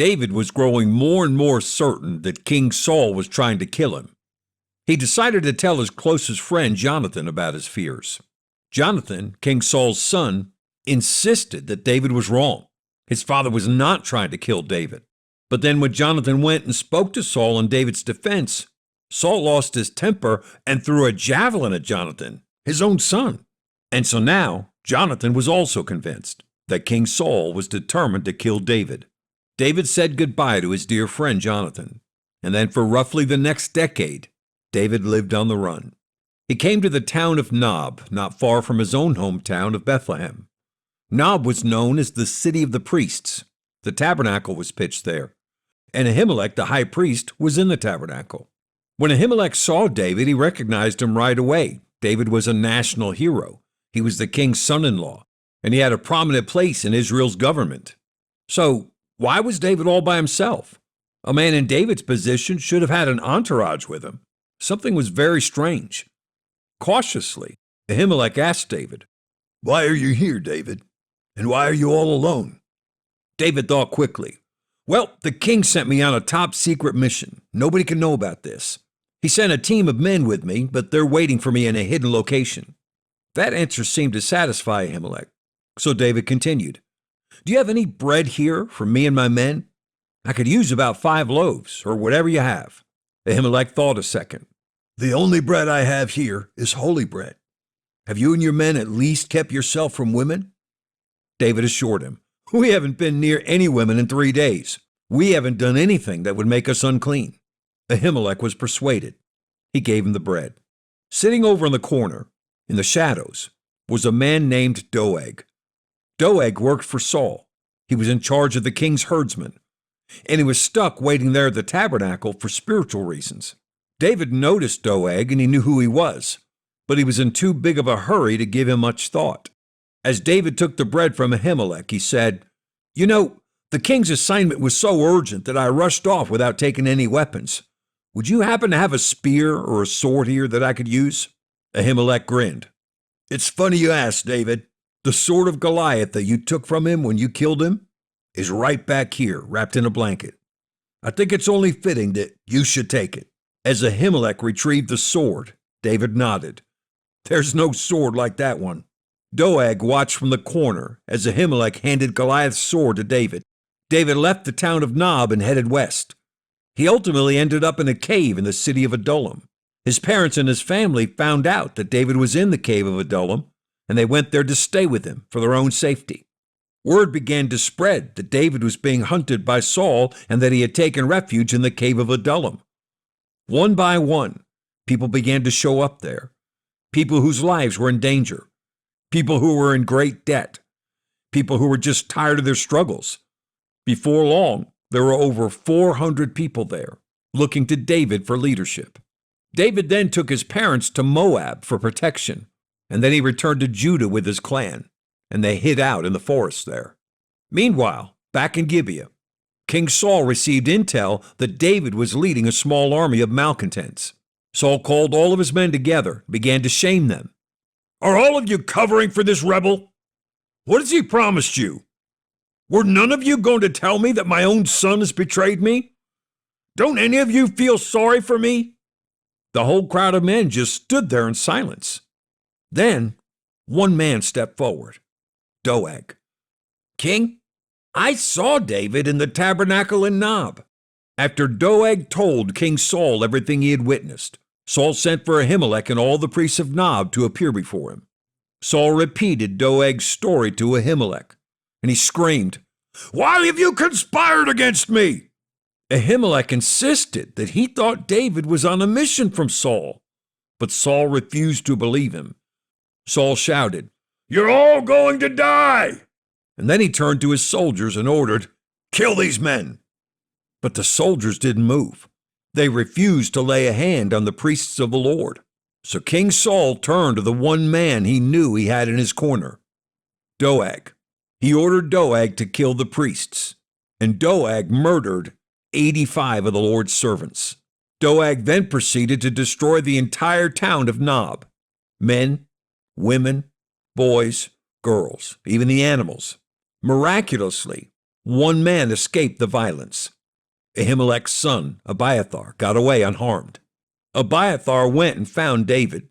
David was growing more and more certain that King Saul was trying to kill him. He decided to tell his closest friend Jonathan about his fears. Jonathan, King Saul's son, insisted that David was wrong. His father was not trying to kill David. But then when Jonathan went and spoke to Saul in David's defense, Saul lost his temper and threw a javelin at Jonathan, his own son. And so now Jonathan was also convinced that King Saul was determined to kill David. David said goodbye to his dear friend Jonathan, and then for roughly the next decade, David lived on the run. He came to the town of Nob, not far from his own hometown of Bethlehem. Nob was known as the city of the priests. The tabernacle was pitched there, and Ahimelech, the high priest, was in the tabernacle. When Ahimelech saw David, he recognized him right away. David was a national hero. He was the king's son-in-law, and he had a prominent place in Israel's government. So, why was David all by himself? A man in David's position should have had an entourage with him. Something was very strange. Cautiously, Ahimelech asked David, "Why are you here, David? And why are you all alone?" David thought quickly. "Well, the king sent me on a top-secret mission. Nobody can know about this. He sent a team of men with me, but they're waiting for me in a hidden location." That answer seemed to satisfy Ahimelech. So David continued, "Do you have any bread here for me and my men? I could use about 5 loaves, or whatever you have." Ahimelech thought a second. "The only bread I have here is holy bread. Have you and your men at least kept yourself from women?" David assured him, "We haven't been near any women in 3 days. We haven't done anything that would make us unclean." Ahimelech was persuaded. He gave him the bread. Sitting over in the corner, in the shadows, was a man named Doeg. Doeg worked for Saul. He was in charge of the king's herdsmen, and he was stuck waiting there at the tabernacle for spiritual reasons. David noticed Doeg, and he knew who he was, but he was in too big of a hurry to give him much thought. As David took the bread from Ahimelech, he said, "You know, the king's assignment was so urgent that I rushed off without taking any weapons. Would you happen to have a spear or a sword here that I could use?" Ahimelech grinned. "It's funny you ask, David. The sword of Goliath that you took from him when you killed him is right back here, wrapped in a blanket. I think it's only fitting that you should take it." As Ahimelech retrieved the sword, David nodded. "There's no sword like that one." Doeg watched from the corner as Ahimelech handed Goliath's sword to David. David left the town of Nob and headed west. He ultimately ended up in a cave in the city of Adullam. His parents and his family found out that David was in the cave of Adullam, and they went there to stay with him for their own safety. Word began to spread that David was being hunted by Saul and that he had taken refuge in the cave of Adullam. One by one, people began to show up there. People whose lives were in danger. People who were in great debt. People who were just tired of their struggles. Before long, there were over 400 people there, looking to David for leadership. David then took his parents to Moab for protection, and then he returned to Judah with his clan, and they hid out in the forest there. Meanwhile, back in Gibeah, King Saul received intel that David was leading a small army of malcontents. Saul called all of his men together, began to shame them. "Are all of you covering for this rebel? What has he promised you? Were none of you going to tell me that my own son has betrayed me? Don't any of you feel sorry for me?" The whole crowd of men just stood there in silence. Then, one man stepped forward. Doeg. "King, I saw David in the tabernacle in Nob." After Doeg told King Saul everything he had witnessed, Saul sent for Ahimelech and all the priests of Nob to appear before him. Saul repeated Doeg's story to Ahimelech, and he screamed, "Why have you conspired against me?" Ahimelech insisted that he thought David was on a mission from Saul, but Saul refused to believe him. Saul shouted, "You're all going to die!" And then he turned to his soldiers and ordered, "Kill these men!" But the soldiers didn't move. They refused to lay a hand on the priests of the Lord. So King Saul turned to the one man he knew he had in his corner, Doeg. He ordered Doeg to kill the priests, and Doeg murdered 85 of the Lord's servants. Doeg then proceeded to destroy the entire town of Nob. Men, women, boys, girls, even the animals. Miraculously, One man escaped the violence. Ahimelech's son, Abiathar, got away unharmed. Abiathar went and found David,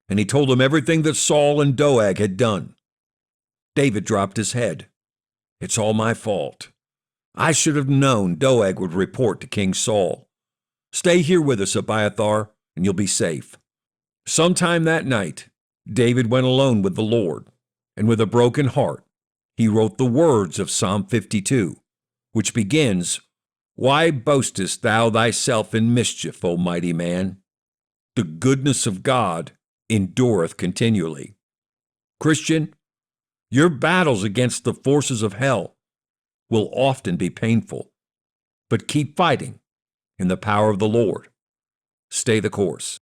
and he told him everything that Saul and Doeg had done. David dropped his head. It's all my fault. I should have known Doeg would report to King Saul. Stay here with us, Abiathar, and you'll be safe. Sometime that night, David went alone with the Lord, and with a broken heart, he wrote the words of Psalm 52, which begins, "Why boastest thou thyself in mischief, O mighty man? The goodness of God endureth continually." Christian, your battles against the forces of hell will often be painful, but keep fighting in the power of the Lord. Stay the course.